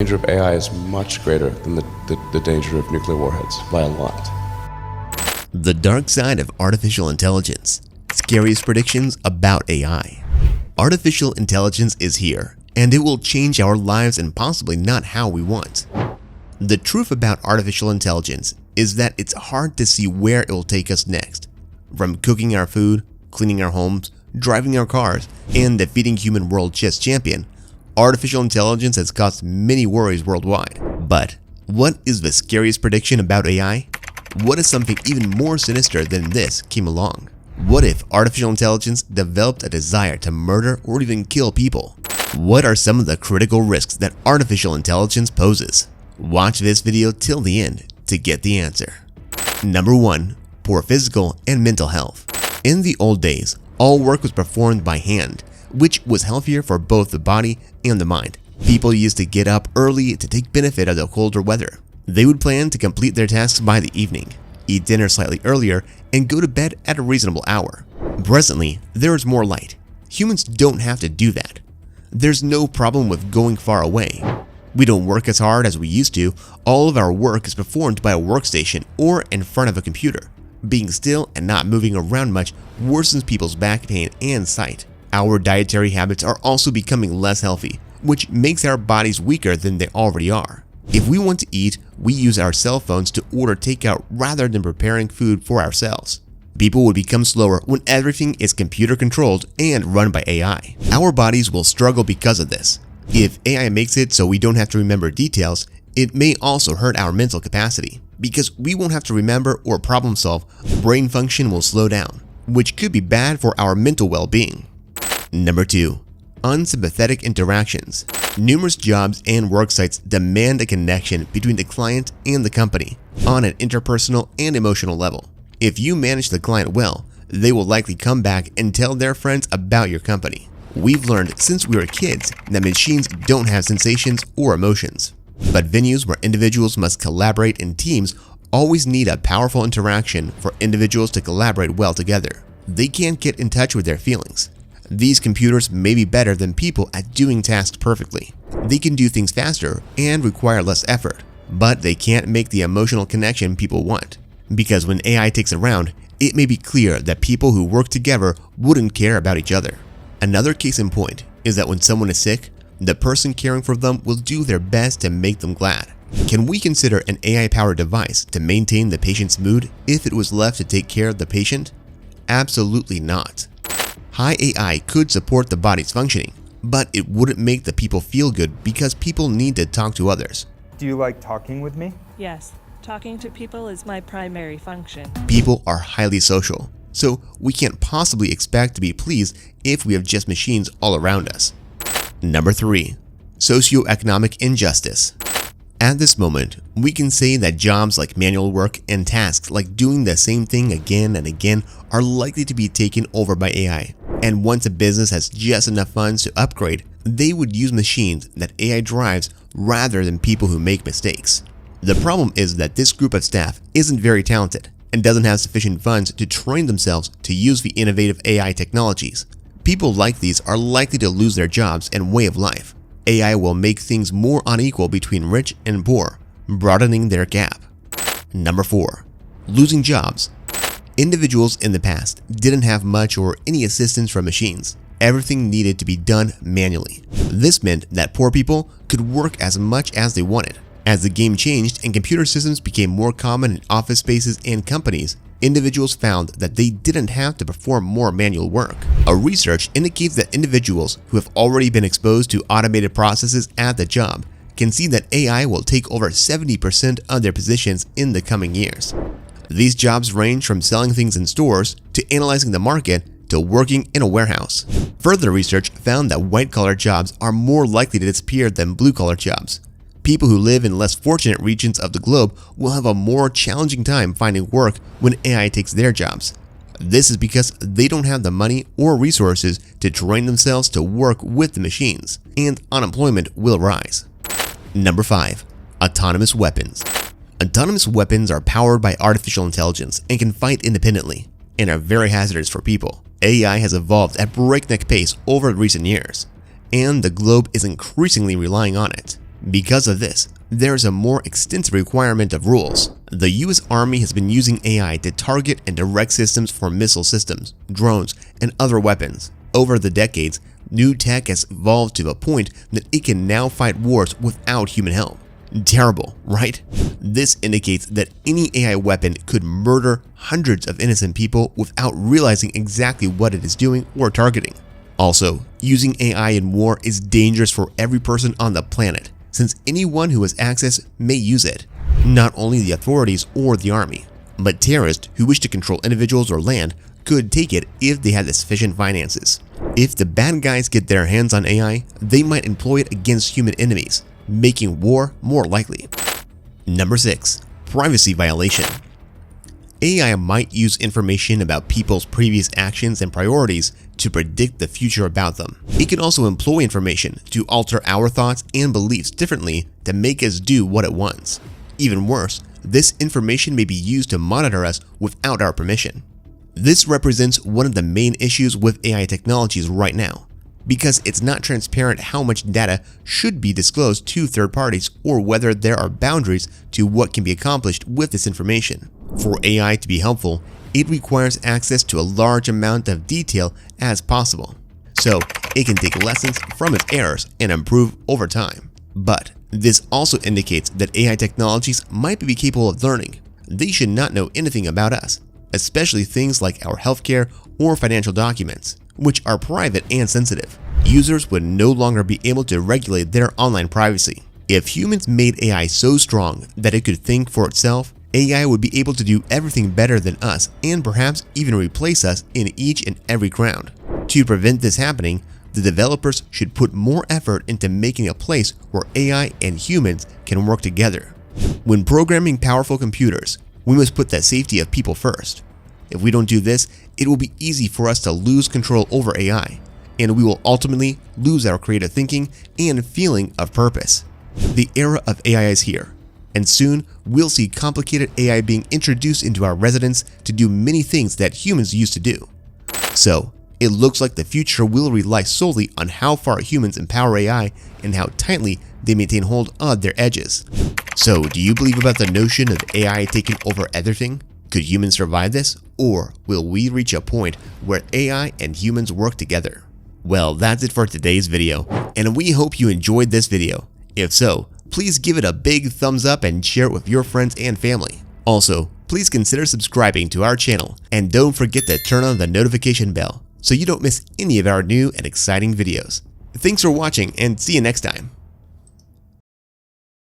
The danger of AI is much greater than the danger of nuclear warheads by a lot. The dark side of artificial intelligence. Scariest predictions about AI. Artificial intelligence is here, and it will change our lives and possibly not how we want. The truth about artificial intelligence is that it's hard to see where it will take us next. From cooking our food, cleaning our homes, driving our cars, and defeating human world chess champion, artificial intelligence has caused many worries worldwide. But what is the scariest prediction about AI? What if something even more sinister than this came along? What if artificial intelligence developed a desire to murder or even kill people? What are some of the critical risks that artificial intelligence poses? Watch this video till the end to get the answer. Number 1. Poor physical and mental health. In the old days, all work was performed by hand, which was healthier for both the body and the mind. People used to get up early to take benefit of the colder weather. They would plan to complete their tasks by the evening, eat dinner slightly earlier, and go to bed at a reasonable hour. Presently, there is more light. Humans don't have to do that. There's no problem with going far away. We don't work as hard as we used to. All of our work is performed by a workstation or in front of a computer. Being still and not moving around much worsens people's back pain and sight. Our dietary habits are also becoming less healthy, which makes our bodies weaker than they already are. If we want to eat, we use our cell phones to order takeout rather than preparing food for ourselves. People will become slower when everything is computer controlled and run by AI. Our bodies will struggle because of this. If AI makes it so we don't have to remember details, it may also hurt our mental capacity. Because we won't have to remember or problem solve, brain function will slow down, which could be bad for our mental well-being. Number 2. Unsympathetic interactions. Numerous jobs and work sites demand a connection between the client and the company on an interpersonal and emotional level. If you manage the client well, they will likely come back and tell their friends about your company. We've learned since we were kids that machines don't have sensations or emotions. But venues where individuals must collaborate in teams always need a powerful interaction for individuals to collaborate well together. They can't get in touch with their feelings. These computers may be better than people at doing tasks perfectly. They can do things faster and require less effort, but they can't make the emotional connection people want. Because when AI takes around, it may be clear that people who work together wouldn't care about each other. Another case in point is that when someone is sick, the person caring for them will do their best to make them glad. Can we consider an AI-powered device to maintain the patient's mood if it was left to take care of the patient? Absolutely not. High AI could support the body's functioning, but it wouldn't make the people feel good because people need to talk to others. Do you like talking with me? Yes, talking to people is my primary function. People are highly social, so we can't possibly expect to be pleased if we have just machines all around us. Number 3. Socioeconomic Injustice. At this moment, we can say that jobs like manual work and tasks like doing the same thing again and again are likely to be taken over by AI. And once a business has just enough funds to upgrade, they would use machines that AI drives rather than people who make mistakes. The problem is that this group of staff isn't very talented and doesn't have sufficient funds to train themselves to use the innovative AI technologies. People like these are likely to lose their jobs and way of life. AI will make things more unequal between rich and poor, broadening their gap. Number 4. Losing jobs. Individuals in the past didn't have much or any assistance from machines. Everything needed to be done manually. This meant that poor people could work as much as they wanted. As the game changed and computer systems became more common in office spaces and companies, individuals found that they didn't have to perform more manual work. A research indicates that individuals who have already been exposed to automated processes at the job can see that AI will take over 70% of their positions in the coming years. These jobs range from selling things in stores to analyzing the market to working in a warehouse. Further research found that white-collar jobs are more likely to disappear than blue-collar jobs. People who live in less fortunate regions of the globe will have a more challenging time finding work when AI takes their jobs. This is because they don't have the money or resources to train themselves to work with the machines, and unemployment will rise. Number 5. Autonomous weapons. Autonomous weapons are powered by artificial intelligence and can fight independently, and are very hazardous for people. AI has evolved at breakneck pace over recent years, and the globe is increasingly relying on it. Because of this, there's a more extensive requirement of rules. The US Army has been using AI to target and direct systems for missile systems, drones, and other weapons. Over the decades, new tech has evolved to a point that it can now fight wars without human help. Terrible, right? This indicates that any AI weapon could murder hundreds of innocent people without realizing exactly what it is doing or targeting. Also, using AI in war is dangerous for every person on the planet, since anyone who has access may use it. Not only the authorities or the army, but terrorists who wish to control individuals or land could take it if they had the sufficient finances. If the bad guys get their hands on AI, they might employ it against human enemies, making war more likely. Number 6. Privacy violation. AI might use information about people's previous actions and priorities to predict the future about them. It can also employ information to alter our thoughts and beliefs differently to make us do what it wants. Even worse, this information may be used to monitor us without our permission. This represents one of the main issues with AI technologies right now, because it's not transparent how much data should be disclosed to third parties or whether there are boundaries to what can be accomplished with this information. For AI to be helpful, it requires access to a large amount of detail as possible, so it can take lessons from its errors and improve over time. But this also indicates that AI technologies might be capable of learning. They should not know anything about us, especially things like our healthcare or financial documents, which are private and sensitive. Users would no longer be able to regulate their online privacy. If humans made AI so strong that it could think for itself, AI would be able to do everything better than us and perhaps even replace us in each and every round. To prevent this happening, the developers should put more effort into making a place where AI and humans can work together. When programming powerful computers, we must put the safety of people first. If we don't do this, it will be easy for us to lose control over AI, and we will ultimately lose our creative thinking and feeling of purpose. The era of AI is here, and soon we'll see complicated AI being introduced into our residence to do many things that humans used to do. So, it looks like the future will rely solely on how far humans empower AI and how tightly they maintain hold of their edges. So, do you believe about the notion of AI taking over everything? Could humans survive this, or will we reach a point where AI and humans work together? Well, that's it for today's video, and we hope you enjoyed this video. If so, please give it a big thumbs up and share it with your friends and family. Also, please consider subscribing to our channel, and don't forget to turn on the notification bell so you don't miss any of our new and exciting videos. Thanks for watching, and see you next time.